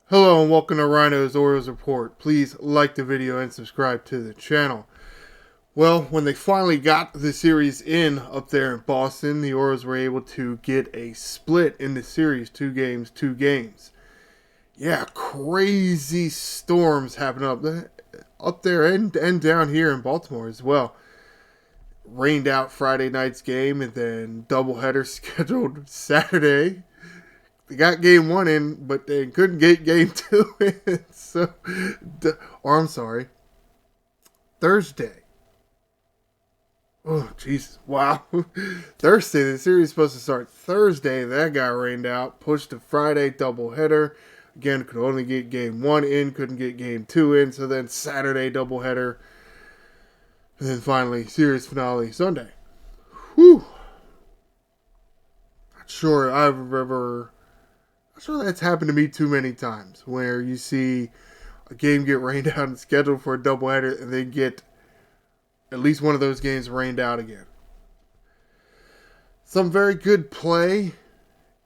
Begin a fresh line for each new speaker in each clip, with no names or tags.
Hello and welcome to Ryno's Orioles Report. Please like the video and subscribe to the channel. Well, when they finally got the series in up there in Boston, the Orioles were able to get a split in the series, 2 games. Yeah, crazy storms happening up there and down here in Baltimore as well. Rained out Friday night's game and then doubleheader scheduled Saturday. They got game one in, but they couldn't get game two in. Or I'm sorry, Thursday. Oh, Jesus. Wow. Thursday, the series is supposed to start Thursday. That got rained out. Pushed to Friday, doubleheader. Again, could only get game one in, couldn't get game two in. So then Saturday, doubleheader. And then finally, series finale Sunday. Whew. Not sure that's happened to me too many times, where you see a game get rained out and scheduled for a doubleheader, and then get at least one of those games rained out again. Some very good play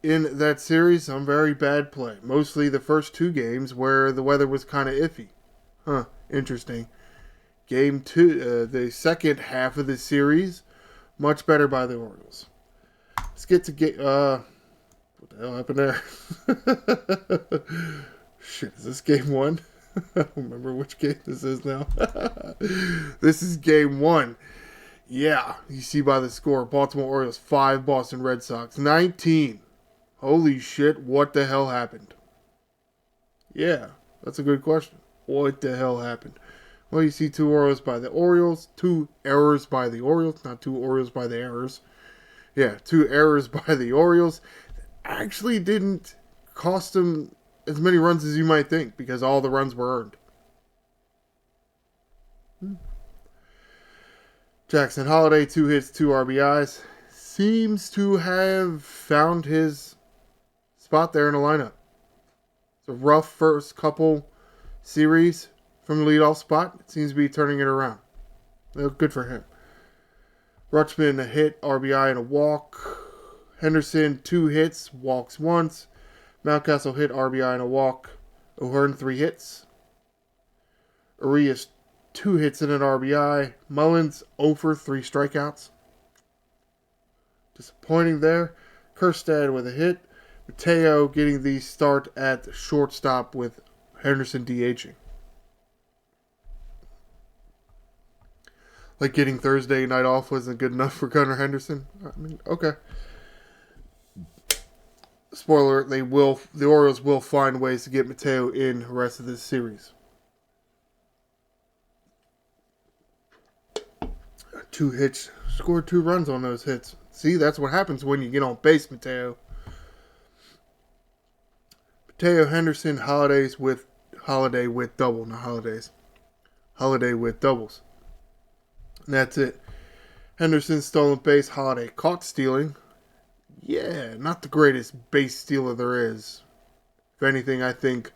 in that series, some very bad play. Mostly the first 2 games where the weather was kind of iffy. Interesting. Game 2, the second half of the series, much better by the Orioles. Let's get to what the hell happened there? Shit, is this game 1? I don't remember which game this is now. This is game 1. Yeah, you see by the score, Baltimore Orioles 5, Boston Red Sox 19. Holy shit, what the hell happened? Yeah, that's a good question. What the hell happened? Well, you see 2 errors by the Orioles, 2 errors by the Orioles, not 2 Orioles by the errors. Yeah, 2 errors by the Orioles. Actually didn't cost them as many runs as you might think, because all the runs were earned. Jackson Holliday, 2 hits, 2 RBIs. Seems to have found his spot there in the lineup. It's a rough first couple series from the leadoff spot. It seems to be turning it around. Good for him. Rutschman, a hit, RBI, and a walk. Henderson, 2 hits, walks once. Mountcastle hit, RBI, and a walk. O'Hearn, 3 hits. Arias, 2 hits and an RBI. Mullins, 0 for 3 strikeouts. Disappointing there. Kerstad with a hit. Mateo getting the start at shortstop with Henderson DHing. Like getting Thursday night off wasn't good enough for Gunnar Henderson. I mean, okay. Spoiler: the Orioles will find ways to get Mateo in the rest of this series. 2 hits, scored 2 runs on those hits. See, that's what happens when you get on base, Mateo. Mateo, Henderson, Holiday with double, not Holidays. Holiday with doubles. And that's it. Henderson stolen base, Holiday caught stealing. Yeah, not the greatest base stealer there is. If anything, I think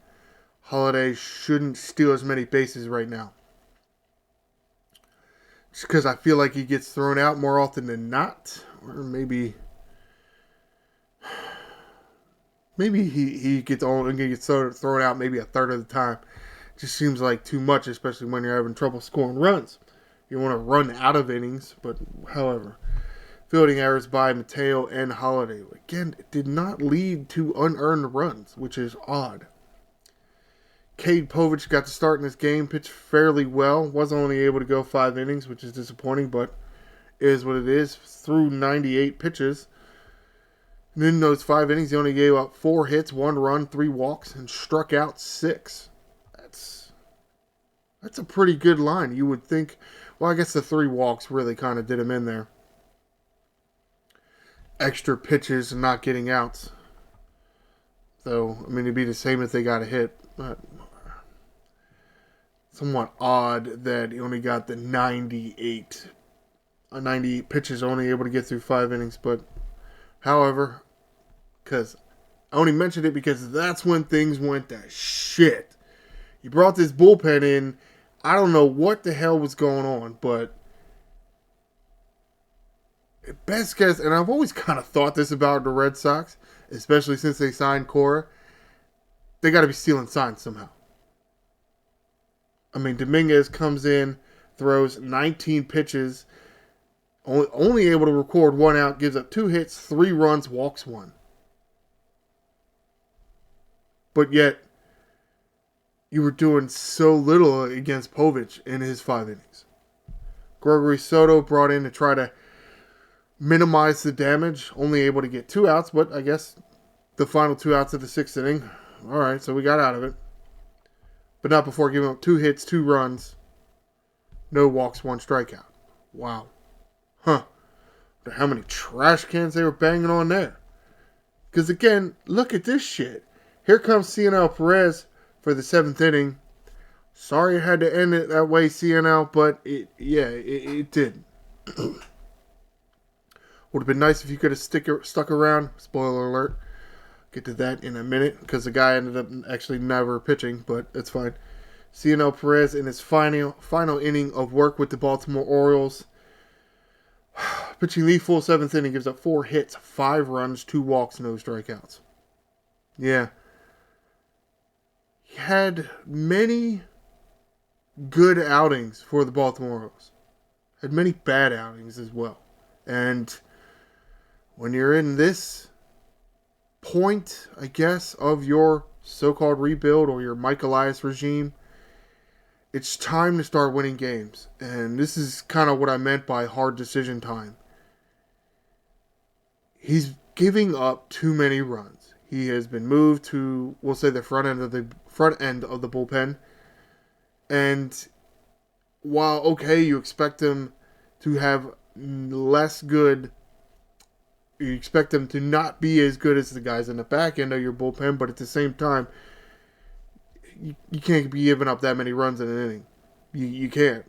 Holiday shouldn't steal as many bases right now. Just because I feel like he gets thrown out more often than not. Or maybe he gets thrown out maybe a third of the time. Just seems like too much, especially when you're having trouble scoring runs. You want to run out of innings, but however. Fielding errors by Mateo and Holiday. Again, it did not lead to unearned runs, which is odd. Cade Povich got to start in this game, pitched fairly well. Wasn't only able to go 5 innings, which is disappointing, but is what it is. Through 98 pitches. And in those 5 innings, he only gave up 4 hits, 1 run, 3 walks, and struck out 6. That's a pretty good line. You would think, well, I guess the 3 walks really kind of did him in there. Extra pitches and not getting outs. So, I mean, it'd be the same if they got a hit. But somewhat odd that he only got the 98 pitches, only able to get through 5 innings. But, however, because I only mentioned it because that's when things went to shit. He brought this bullpen in. I don't know what the hell was going on, but best guess, and I've always kind of thought this about the Red Sox, especially since they signed Cora. they got to be stealing signs somehow. I mean, Dominguez comes in, throws 19 pitches, only able to record 1 out, gives up 2 hits, 3 runs, walks 1. But yet, you were doing so little against Povich in his 5 innings. Gregory Soto brought in to try to minimize the damage, only able to get 2 outs, but I guess the final 2 outs of the 6th inning. All right, so we got out of it. But not before giving up 2 hits, 2 runs, no walks, 1 strikeout. Wow. Huh. How many trash cans they were banging on there. Because again, look at this shit. Here comes CNL Perez for the 7th inning. Sorry it had to end it that way, CNL, but it did. Would have been nice if you could have stuck around. Spoiler alert. Get to that in a minute, because the guy ended up actually never pitching, but it's fine. CNL Perez in his final inning of work with the Baltimore Orioles. Pitching the full 7th inning, gives up 4 hits, 5 runs, 2 walks, no strikeouts. Yeah. He had many good outings for the Baltimore Orioles. Had many bad outings as well. And when you're in this point, I guess, of your so-called rebuild or your Mike Elias regime, it's time to start winning games. And this is kind of what I meant by hard decision time. He's giving up too many runs. He has been moved to, we'll say, the front end of the bullpen. And while, okay, you expect him to have less good, you expect him to not be as good as the guys in the back end of your bullpen, but at the same time, you can't be giving up that many runs in an inning. You can't.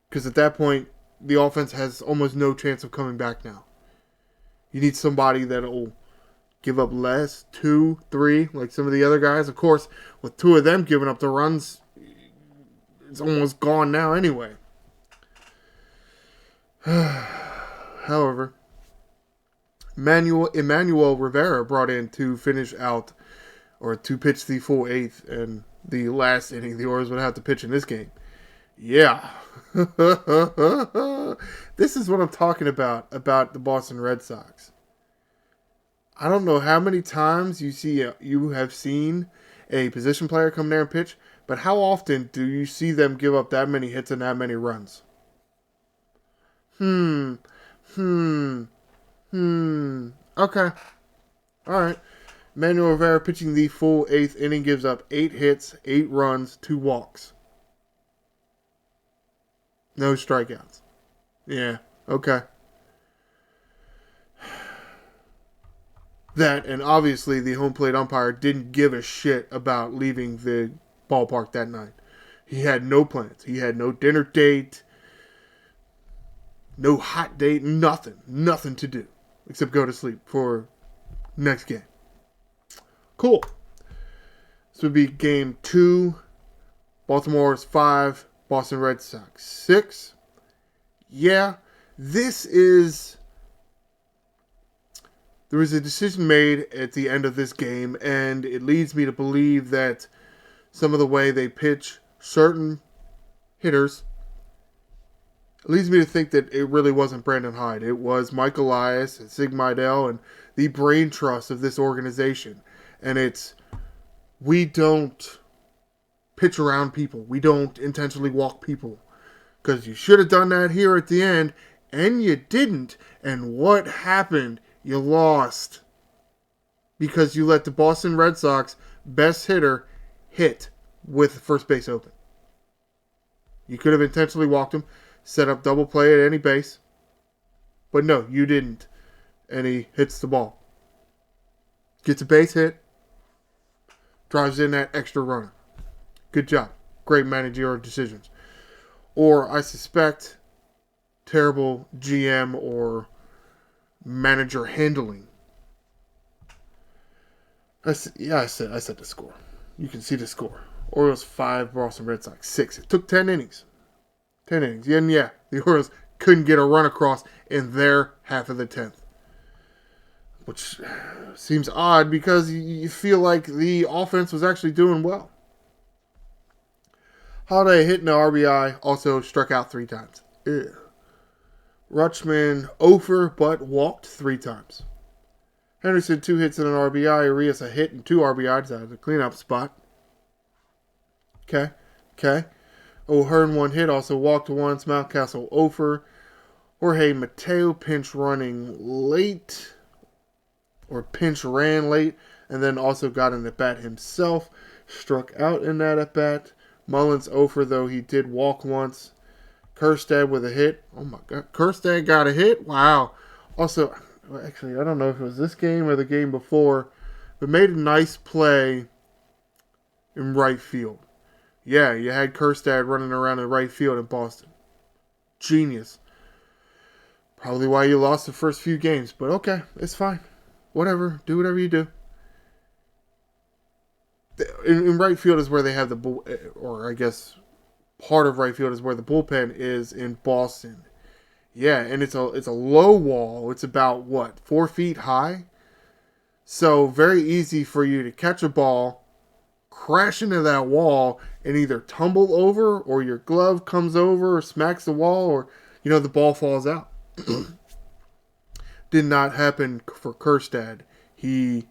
Because at that point, the offense has almost no chance of coming back now. You need somebody that will give up less, 2, 3, like some of the other guys. Of course, with 2 of them giving up the runs, it's almost gone now anyway. However, Emmanuel Rivera brought in to finish out, or to pitch the full 8th, and the last inning the Orioles would have to pitch in this game. Yeah. This is what I'm talking about the Boston Red Sox. I don't know how many times you have seen a position player come there and pitch, but how often do you see them give up that many hits and that many runs? Okay. All right. Manuel Rivera pitching the full 8th inning, gives up 8 hits, 8 runs, 2 walks. No strikeouts. Yeah, okay. That, and obviously the home plate umpire didn't give a shit about leaving the ballpark that night. He had no plans. He had no dinner date, no hot date, nothing. Nothing to do except go to sleep for next game. Cool. This would be game 2. Baltimore's 5. Boston Red Sox 6. Yeah, this is... There was a decision made at the end of this game, and it leads me to believe that some of the way they pitch certain hitters, it leads me to think that it really wasn't Brandon Hyde. It was Mike Elias and Sig Mejdal and the brain trust of this organization. And it's, we don't pitch around people. We don't intentionally walk people. Because you should have done that here at the end, and you didn't. And what happened? You lost. Because you let the Boston Red Sox best hitter hit with first base open. You could have intentionally walked him, set up double play at any base. But no, you didn't. And he hits the ball. Gets a base hit. Drives in that extra runner. Good job. Great managerial decisions. Or, I suspect, terrible GM or manager handling. I said the score. You can see the score. Orioles 5, Boston Red Sox 6. It took 10 innings. 10 innings. And the Orioles couldn't get a run across in their half of the 10th. which seems odd because you feel like the offense was actually doing well. Holiday hitting the RBI, also struck out 3 times. Ew. Rutschman over but walked 3 times. Henderson 2 hits and an RBI. Arias a hit and 2 RBIs out of the cleanup spot. Okay. O'Hearn 1 hit, also walked once. Mountcastle over. Jorge Mateo pinch running late. Or pinch ran late. And then also got an at-bat himself. Struck out in that at-bat. Mullins over, though he did walk once. Kerstad with a hit. Oh my God. Kerstad got a hit? Wow. Also, actually, I don't know if it was this game or the game before, but made a nice play in right field. Yeah, you had Kerstad running around in right field in Boston. Genius. Probably why you lost the first few games, but okay, it's fine. Whatever. Do whatever you do. In right field is where they have the bull, or I guess part of right field is where the bullpen is in Boston. Yeah, and it's a low wall. It's about 4 feet high. So very easy for you to catch a ball, crash into that wall, and either tumble over, or your glove comes over or smacks the wall, or the ball falls out. Did not happen for Kerstad. He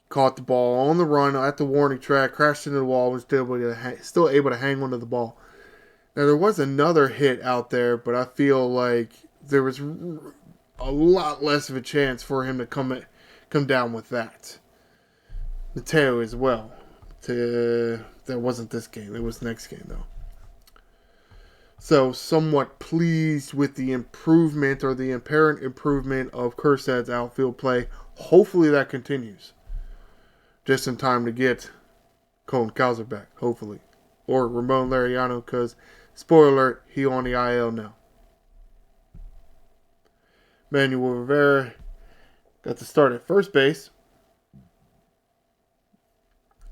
caught the ball on the run at the warning track, crashed into the wall, was still able to hang onto the ball. Now, there was another hit out there, but I feel like there was a lot less of a chance for him to come down with that. Mateo as well. That wasn't this game. It was the next game, though. So, somewhat pleased with the improvement or the apparent improvement of Kerstad's outfield play. Hopefully that continues. Just in time to get Colin Cowser back, hopefully. Or Ramon Laureano, because, spoiler alert, he on the IL now. Manuel Rivera got to start at first base.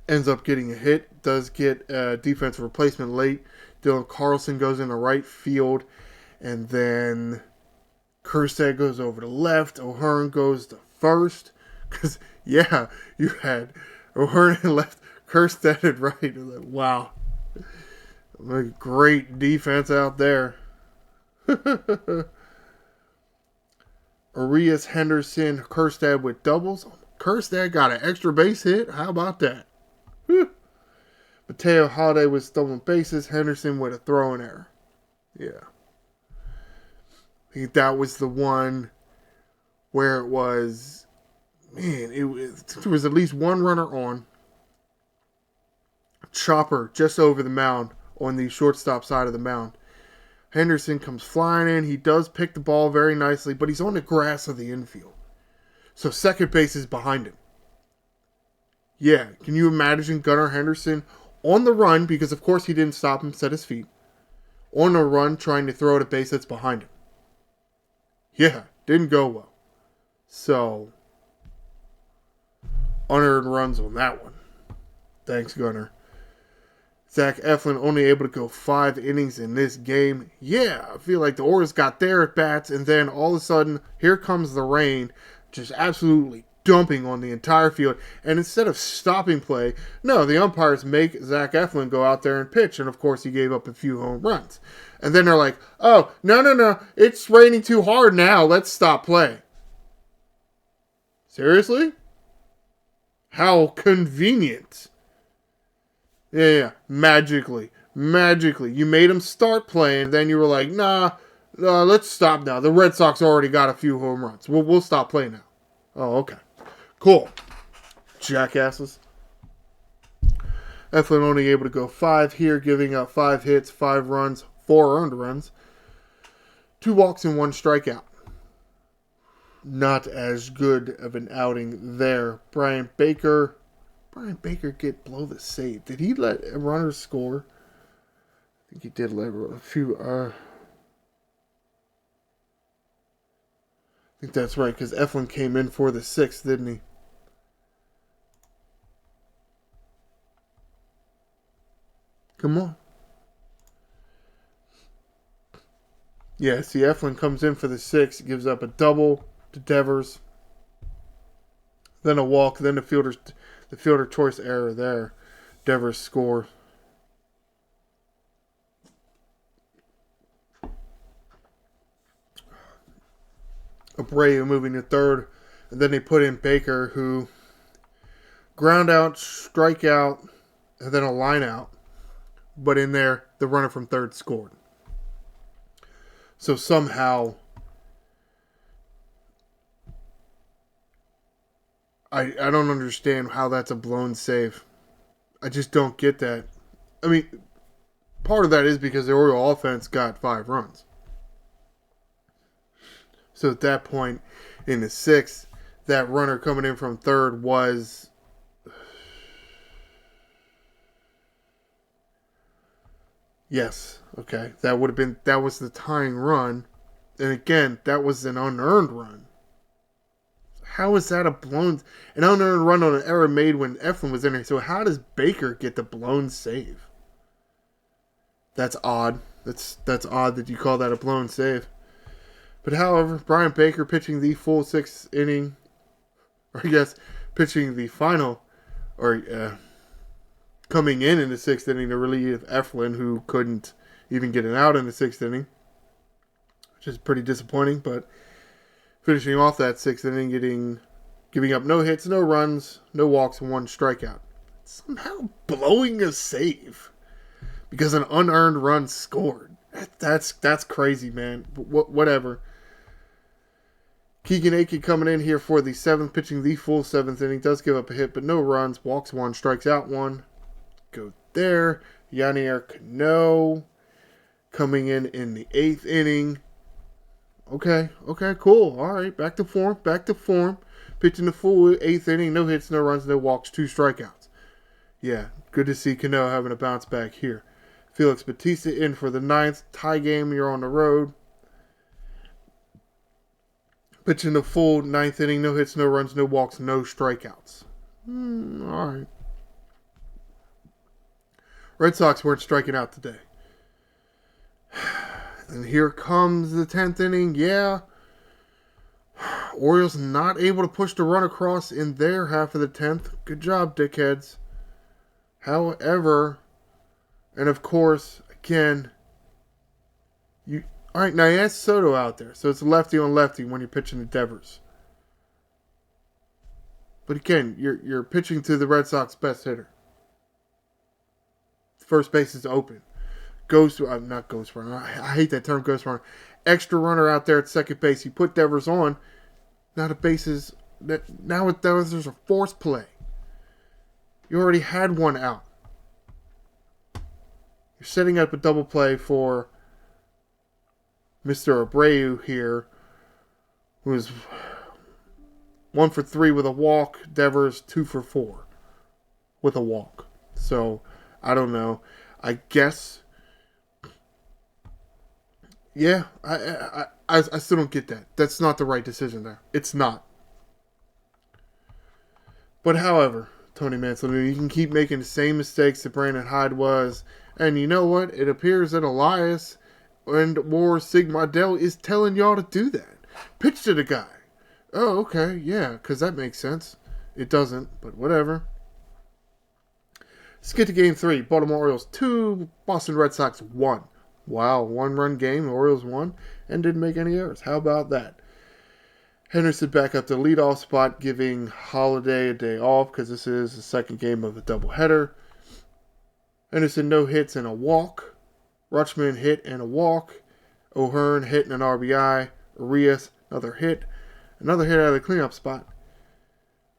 Ends up getting a hit. Does get a defensive replacement late. Dylan Carlson goes into right field. And then Kerstad goes over to left. O'Hearn goes to first. Because, yeah, you had O'Hearn at left, Kerstad at right. Like, wow. Great defense out there. Arias, Henderson, Kerstad with doubles. Kerstad got an extra base hit. How about that? Mateo Holiday with stolen bases. Henderson with a throwing error. Yeah. I think that was the one where it was... Man, there was at least one runner on. Chopper just over the mound on the shortstop side of the mound. Henderson comes flying in. He does pick the ball very nicely, but he's on the grass of the infield. So second base is behind him. Yeah, can you imagine Gunnar Henderson on the run, because of course he didn't stop him, set his feet, on the run trying to throw at a base that's behind him. Yeah, didn't go well. So... unearned runs on that one. Thanks, Gunnar. Zach Eflin only able to go 5 innings in this game. Yeah, I feel like the Orioles got their at-bats, and then all of a sudden, here comes the rain, just absolutely dumping on the entire field. And instead of stopping play, no, the umpires make Zach Eflin go out there and pitch, and of course he gave up a few home runs. And then they're like, oh, no, it's raining too hard now, let's stop play. Seriously? How convenient. Yeah, magically. You made him start playing, then you were like, nah, let's stop now. The Red Sox already got a few home runs. We'll stop playing now. Oh, okay. Cool. Jackasses. Eflin only able to go 5 here, giving up 5 hits, 5 runs, 4 earned runs. 2 walks and 1 strikeout. Not as good of an outing there. Brian Baker get blow the save. Did he let a runner score? I think he did let a few. I think that's right, because Eflin came in for the 6th, didn't he? Come on. Yeah, see, Eflin comes in for the 6th, gives up a double to Devers. then a walk, then the fielder choice error there. Devers score. Abreu moving to third, and then they put in Baker, who ground out, strike out, and then a line out. But in there, the runner from third scored. So somehow, I don't understand how that's a blown save. I just don't get that. I mean, part of that is because the Orioles offense got 5 runs. So at that point in the 6th, that runner coming in from third was yes, okay. That was the tying run. And again, that was an unearned run. How is that an unearned run on an error made when Eflin was in there? So how does Baker get the blown save? That's odd. That's odd that you call that a blown save. But however, Brian Baker pitching the full 6th inning, or I guess pitching the final, or coming in the 6th inning to relieve Eflin, who couldn't even get an out in the 6th inning, which is pretty disappointing. But finishing off that 6th inning, giving up no hits, no runs, no walks, and 1 strikeout. Somehow blowing a save because an unearned run scored. That's crazy, man. But whatever. Keegan Akin coming in here for the 7th, pitching the full 7th inning. Does give up a hit, but no runs. Walks 1, strikes out 1. Go there. Yanier Cano coming in the 8th inning. Okay, cool. All right, back to form. Pitching the full 8th inning. No hits, no runs, no walks, 2 strikeouts. Yeah, good to see Cano having a bounce back here. Felix Bautista in for the 9th. Tie game, you're on the road. Pitching the full 9th inning. No hits, no runs, no walks, no strikeouts. All right. Red Sox weren't striking out today. And here comes the 10th inning. Yeah. Orioles not able to push the run across in their half of the 10th. Good job, dickheads. However, and of course, again, all right, now you have Soto out there, so it's lefty on lefty when you're pitching to Devers. But again, you're pitching to the Red Sox best hitter. First base is open. Not ghost runner. I hate that term, ghost runner. Extra runner out there at second base. You put Devers on. Now the bases. Now with Devers, there's a force play. You already had 1 out. You're setting up a double play for Mr. Abreu here, who is 1 for 3 with a walk. Devers 2 for 4 with a walk. So I don't know. I guess. Yeah, I still don't get that. That's not the right decision there. It's not. But however, Tony Manson, you can keep making the same mistakes that Brandon Hyde was. And you know what? It appears that Elias or Sigma-Dell is telling y'all to do that. Pitch to the guy. Oh, okay, yeah, because that makes sense. It doesn't, but whatever. Let's get to Game 3. Baltimore Orioles 2, Boston Red Sox 1. Wow, 1-run game. The Orioles won and didn't make any errors. How about that? Henderson back up to leadoff spot, giving Holiday a day off because this is the second game of a doubleheader. Henderson no hits and a walk. Rutschman hit and a walk. O'Hearn hit and an RBI. Arias another hit. Another hit out of the cleanup spot.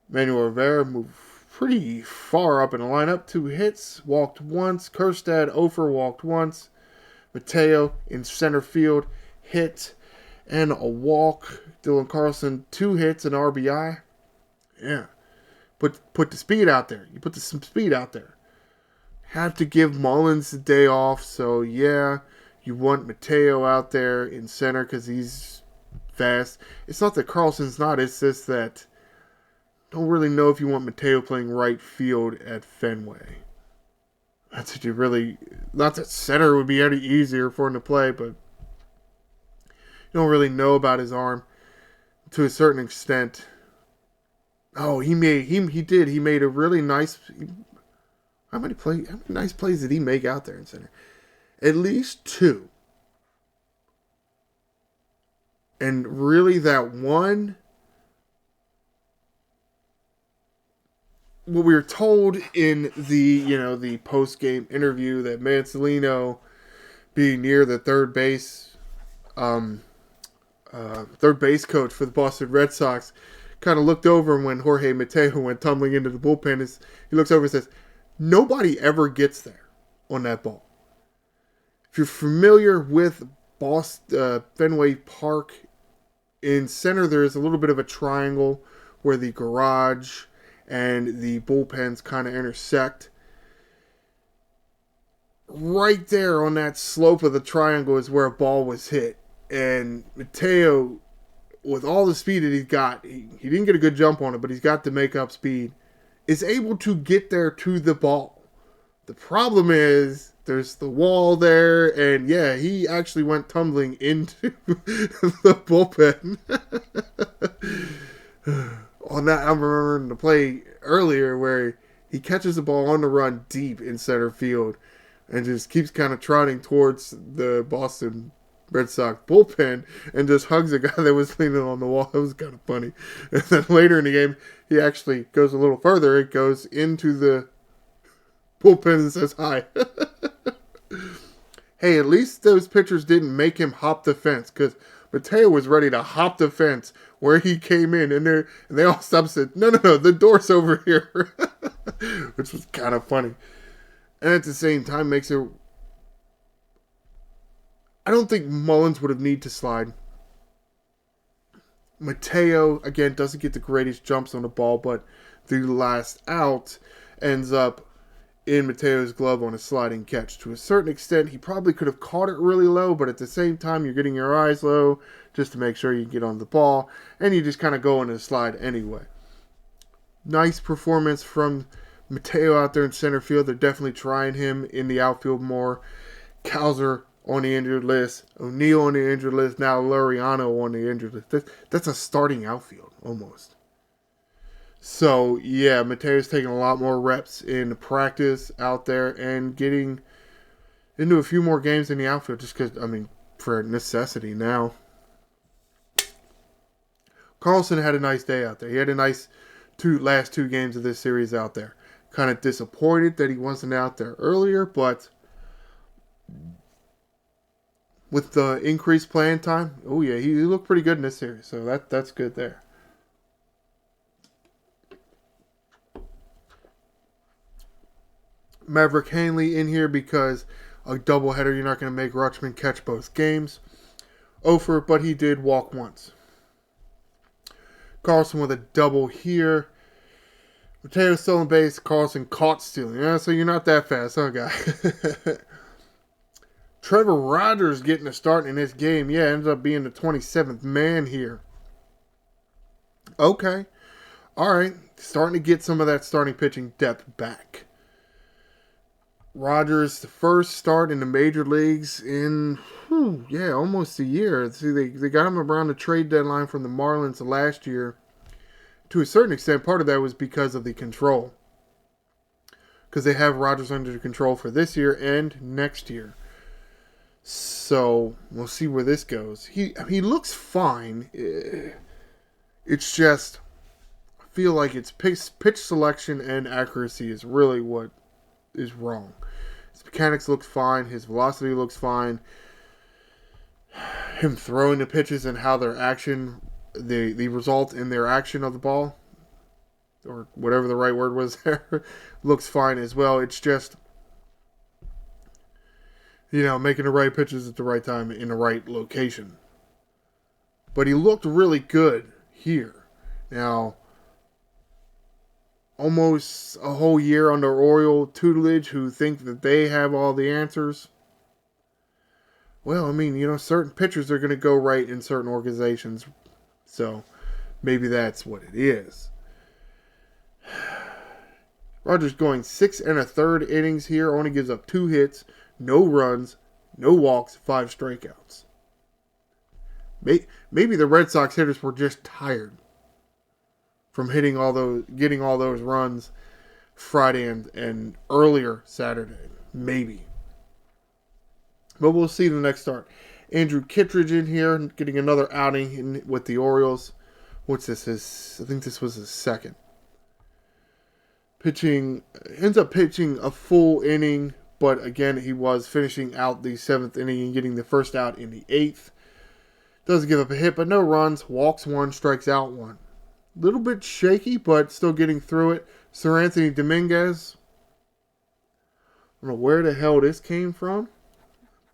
Manuel Rivera moved pretty far up in the lineup. 2 hits. Walked once. Kerstad, Ofer walked once. Mateo in center field. Hit and a walk. Dylan Carlson 2 hits and RBI. Yeah. Put the speed out there. You put some speed out there. Have to give Mullins the day off. So, yeah, you want Mateo out there in center because he's fast. It's not that Carlson's not. It's just that don't really know if you want Mateo playing right field at Fenway. That's what you really... Not that center would be any easier for him to play, but you don't really know about his arm to a certain extent. Oh, he made a really nice. How many nice plays did he make out there in center? At least two. And really, that one, what we were told in the post game interview, that Mancelino being near the um, third base coach for the Boston Red Sox, kind of looked over when Jorge Mateo went tumbling into the bullpen. He looks over and says, "Nobody ever gets there on that ball." If you're familiar with Boston Fenway Park, in center there is a little bit of a triangle where the garage and the bullpens kind of intersect. Right there on that slope of the triangle is where a ball was hit. And Mateo, with all the speed that he's got, he didn't get a good jump on it, but he's got the make-up speed, is able to get there to the ball. The problem is there's the wall there, and yeah, he actually went tumbling into the bullpen. On that, I'm remembering the play earlier where he catches the ball on the run deep in center field and just keeps kind of trotting towards the Boston Red Sox bullpen and just hugs a guy that was leaning on the wall. It was kind of funny. And then later in the game, he actually goes a little further. It goes into the bullpen and says hi. Hey, at least those pitchers didn't make him hop the fence, because Mateo was ready to hop the fence where he came in, and they all stopped and said, no, the door's over here, which was kind of funny. And at the same time makes it... I don't think Mullins would have needed to slide. Mateo, again, doesn't get the greatest jumps on the ball, but the last out ends up in Mateo's glove on a sliding catch. To a certain extent, he probably could have caught it really low, but at the same time, you're getting your eyes low just to make sure you get on the ball, and you just kind of go in and slide anyway. Nice performance from Mateo out there in center field. They're definitely trying him in the outfield more. Cowser on the injured list, O'Neill on the injured list, now Laureano on the injured list. That's a starting outfield, almost. So, yeah, Mateo's taking a lot more reps in practice out there and getting into a few more games in the outfield just because, for necessity now. Carlson had a nice day out there. He had a nice last two games of this series out there. Kind of disappointed that he wasn't out there earlier, but with the increased playing time, oh yeah, he looked pretty good in this series. So that's good there. Maverick Hanley in here because a doubleheader, you're not going to make Rutschman catch both games. Ofer, but he did walk once. Carlson with a double here. Mateo still on base. Carlson caught stealing. Yeah, so you're not that fast, huh, guy? Trevor Rogers getting a start in this game. Yeah, ends up being the 27th man here. Okay. All right. Starting to get some of that starting pitching depth back. Rogers, the first start in the major leagues in, almost a year. See, they got him around the trade deadline from the Marlins last year. To a certain extent, part of that was because of the control. Because they have Rogers under control for this year and next year. So, we'll see where this goes. He looks fine. It's just, I feel like it's pitch selection and accuracy is really what is wrong. His mechanics looks fine. His velocity looks fine. Him throwing the pitches and how their action, the result in their action of the ball, or whatever the right word was there, looks fine as well. It's just, making the right pitches at the right time in the right location. But he looked really good here. Now, almost a whole year under Oriole tutelage who think that they have all the answers. Well, certain pitchers are going to go right in certain organizations. So, maybe that's what it is. Rogers going 6 1/3 innings here. Only gives up 2 hits, no runs, no walks, 5 strikeouts. Maybe the Red Sox hitters were just tired. from getting all those runs Friday and earlier Saturday, maybe. But we'll see the next start. Andrew Kittredge in here, getting another outing with the Orioles. What's this? I think this was his second. Ends up pitching a full inning, but again, he was finishing out the 7th inning and getting the first out in the 8th. Doesn't give up a hit, but no runs. Walks 1, strikes out 1. Little bit shaky, but still getting through it. Sir Anthony Dominguez. I don't know where the hell this came from,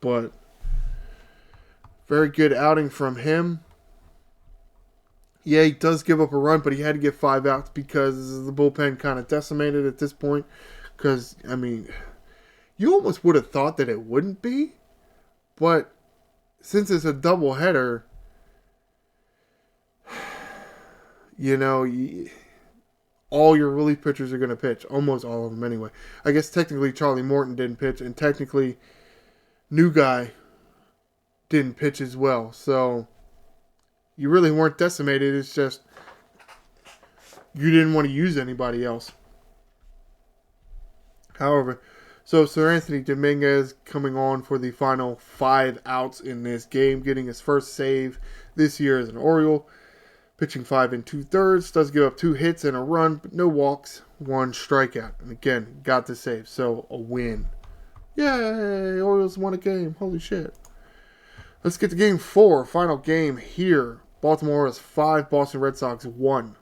but very good outing from him. Yeah, he does give up a run, but he had to get 5 outs because the bullpen kind of decimated at this point. Because, I mean, you almost would have thought that it wouldn't be, but since it's a doubleheader, you know, all your relief pitchers are going to pitch. Almost all of them anyway. I guess technically Charlie Morton didn't pitch, and technically new guy didn't pitch as well. So you really weren't decimated. It's just you didn't want to use anybody else. However, so Sir Anthony Dominguez coming on for the final 5 outs in this game, getting his first save this year as an Oriole. Pitching 5 2/3, does give up 2 hits and a run, but no walks, 1 strikeout. And again, got the save, so a win. Yay, Orioles won a game, holy shit. Let's get to game 4, final game here. Baltimore is 5, Boston Red Sox 1.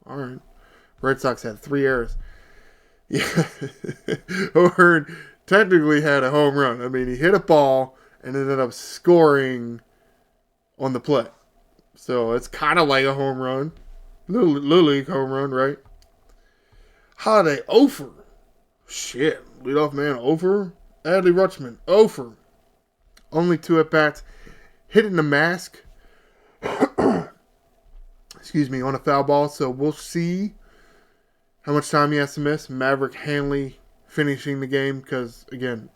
Alright, Red Sox had 3 errors. Yeah, O'Hearn technically had a home run. I mean, he hit a ball and ended up scoring on the play. So it's kind of like a home run. Little league home run, right? Holiday, over. Shit. Leadoff man, over. Adley Rutschman, over. Only 2 at-bats. Hitting the mask. Excuse me, on a foul ball. So we'll see how much time he has to miss. Maverick Hanley finishing the game because, again,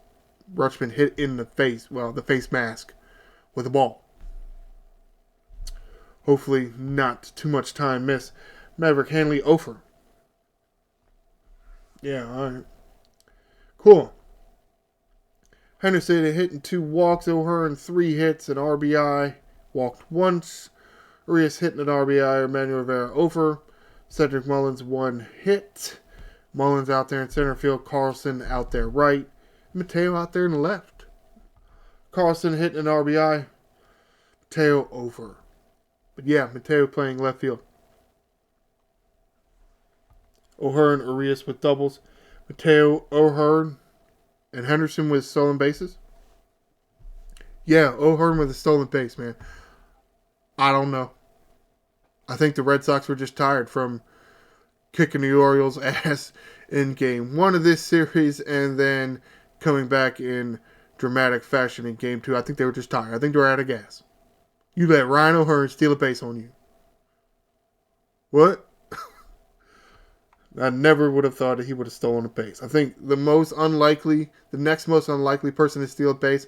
Rutschman hit in the face. Well, the face mask with the ball. Hopefully not too much time missed. Maverick Hanley, over. Yeah, alright. Cool. Henderson hitting 2 walks. O'Hearn 3 hits, an RBI. Walked once. Arias hitting an RBI. Emmanuel Rivera, over. Cedric Mullins 1 hit. Mullins out there in center field. Carlson out there right. Mateo out there in the left. Carlson hitting an RBI. Mateo, over. But yeah, Mateo playing left field. O'Hearn, Arias with doubles. Mateo, O'Hearn, and Henderson with stolen bases. Yeah, O'Hearn with a stolen base, man. I don't know. I think the Red Sox were just tired from kicking the Orioles' ass in game 1 of this series and then coming back in dramatic fashion in game 2. I think they were just tired. I think they were out of gas. You let Ryno O'Hearn steal a base on you. What? I never would have thought that he would have stolen a base. I think the next most unlikely person to steal a base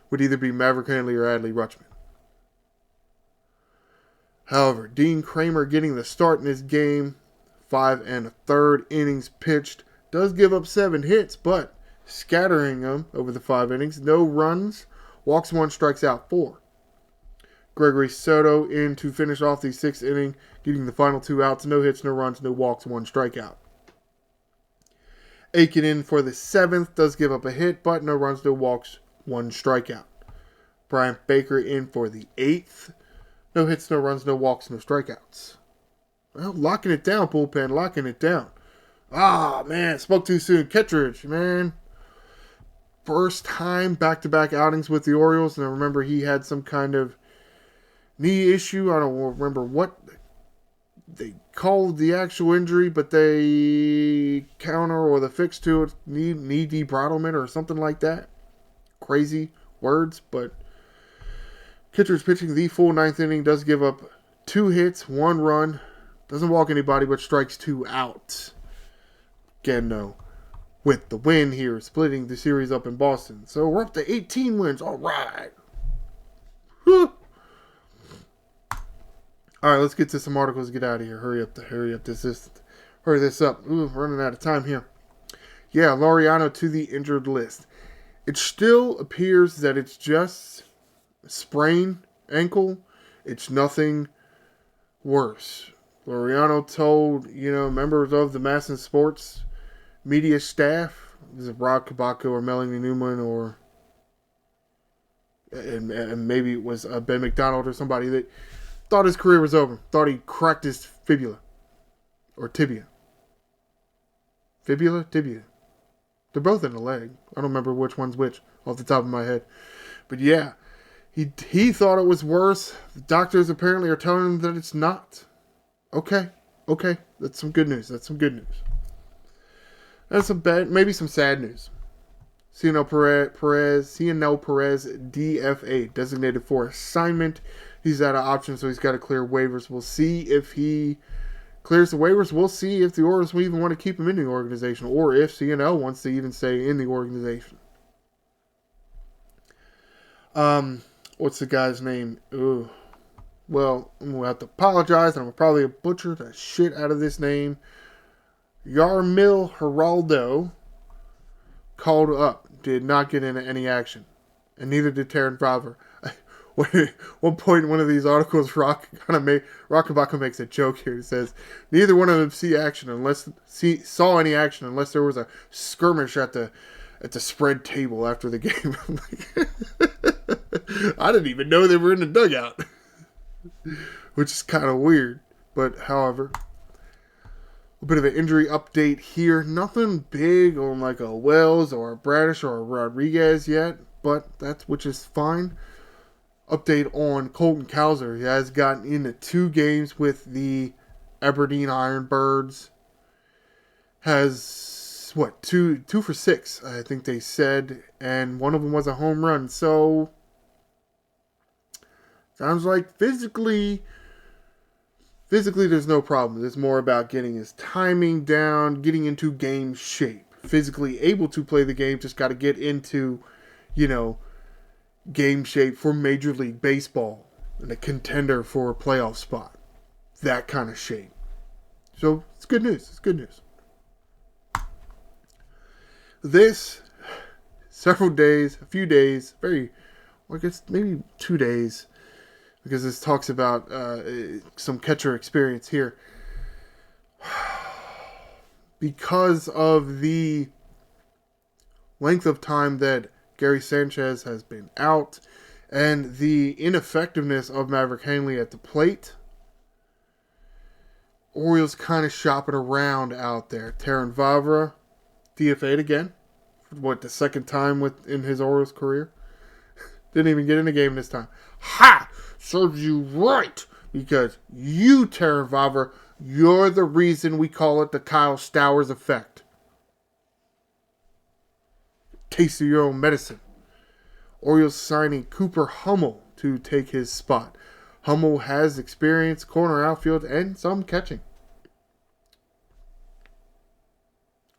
would either be Maverick Hanley or Adley Rutschman. However, Dean Kramer getting the start in this game. 5 1/3 innings pitched. Does give up 7 hits, but scattering them over the 5 innings. No runs. Walks 1, strikes out 4. Gregory Soto in to finish off the 6th inning, getting the final 2 outs. No hits, no runs, no walks, 1 strikeout. Aiken in for the 7th, does give up a hit, but no runs, no walks, 1 strikeout. Bryant Baker in for the 8th. No hits, no runs, no walks, no strikeouts. Well, locking it down, bullpen, locking it down. Ah, man, spoke too soon. Kittredge, man. First time back-to-back outings with the Orioles, and I remember he had some kind of knee issue. I don't remember what they called the actual injury, but they counter or the fix to it, knee debridement or something like that. Crazy words, but Kittredge pitching the full 9th inning, does give up 2 hits, 1 run, doesn't walk anybody, but strikes 2 out. Again, though, with the win here, splitting the series up in Boston. So we're up to 18 wins. All right. Whew. All right, let's get to some articles. Get out of here. Hurry up. Hurry this up. Ooh, running out of time here. Yeah, Laureano to the injured list. It still appears that it's just sprained ankle. It's nothing worse. Laureano told, members of the Masson Sports media staff, is it Rob Kabako or Melanie Newman or and maybe it was Ben McDonald or somebody that thought his career was over. Thought he cracked his fibula or tibia. Fibula? Tibia. They're both in the leg. I don't remember which one's which off the top of my head. But yeah, he thought it was worse. The doctors apparently are telling him that it's not. Okay. That's some good news. That's some bad, maybe some sad news. Cianel Perez, DFA, designated for assignment. He's out of options, so he's got to clear waivers. We'll see if he clears the waivers. We'll see if the Orioles will even want to keep him in the organization, or if CNL wants to even stay in the organization. What's the guy's name? Ooh. Well, I'm going to have to apologize, and I'm probably butcher the shit out of this name. Yarmil Geraldo called up. Did not get into any action. And neither did Terran Valver. One point in one of these articles, Rock Kabaka makes a joke here. He says, neither one of them saw any action unless there was a skirmish at the spread table after the game. I didn't even know they were in the dugout. Which is kind of weird. But, however, a bit of an injury update here. Nothing big on like a Wells or a Bradish or a Rodriguez yet, but which is fine. Update on Colton Cowser. He has gotten into 2 games with the Aberdeen Ironbirds. Has, 2 for 6, I think they said, and one of them was a home run. So, sounds like physically there's no problem. It's more about getting his timing down, getting into game shape. Physically able to play the game, just got to get into, game shape for Major League Baseball and a contender for a playoff spot. That kind of shape. So, it's good news. This, a few days, I guess maybe 2 days, because this talks about some catcher experience here. Because of the length of time that Gary Sanchez has been out and the ineffectiveness of Maverick Hanley at the plate, Orioles kind of shopping around out there. Terran Vavra, DFA'd again. The second time in his Orioles career? Didn't even get in the game this time. Ha! Serves you right! Because you, Terran Vavra, you're the reason we call it the Kyle Stowers effect. Taste of your own medicine. Orioles signing Cooper Hummel to take his spot. Hummel has experience, corner outfield, and some catching.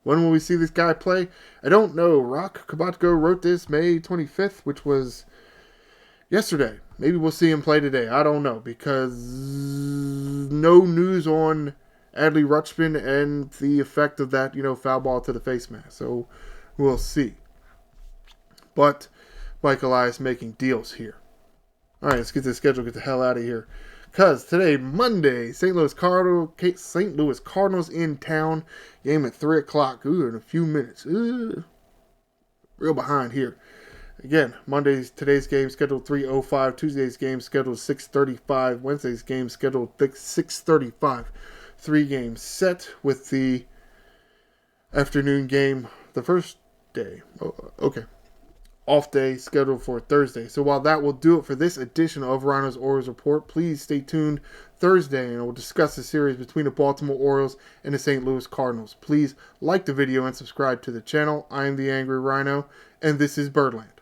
When will we see this guy play? I don't know. Rock Kabatko wrote this May 25th, which was yesterday. Maybe we'll see him play today. I don't know, because no news on Adley Rutschman and the effect of that, foul ball to the face mask. So we'll see. But Mike Elias making deals here. All right, let's get to the schedule. Get the hell out of here. Because today, Monday, St. Louis Cardinals in town. Game at 3 o'clock. Ooh, in a few minutes. Ooh, real behind here. Again, today's game scheduled 3:05. Tuesday's game scheduled 6:35. Wednesday's game scheduled 6:35. 3 games set with the afternoon game the first day. Oh, okay. Off day scheduled for Thursday. So while that will do it for this edition of Ryno's Orioles Report, please stay tuned Thursday and we'll discuss the series between the Baltimore Orioles and the St. Louis Cardinals. Please like the video and subscribe to the channel. I am the Angry Ryno, and this is Birdland.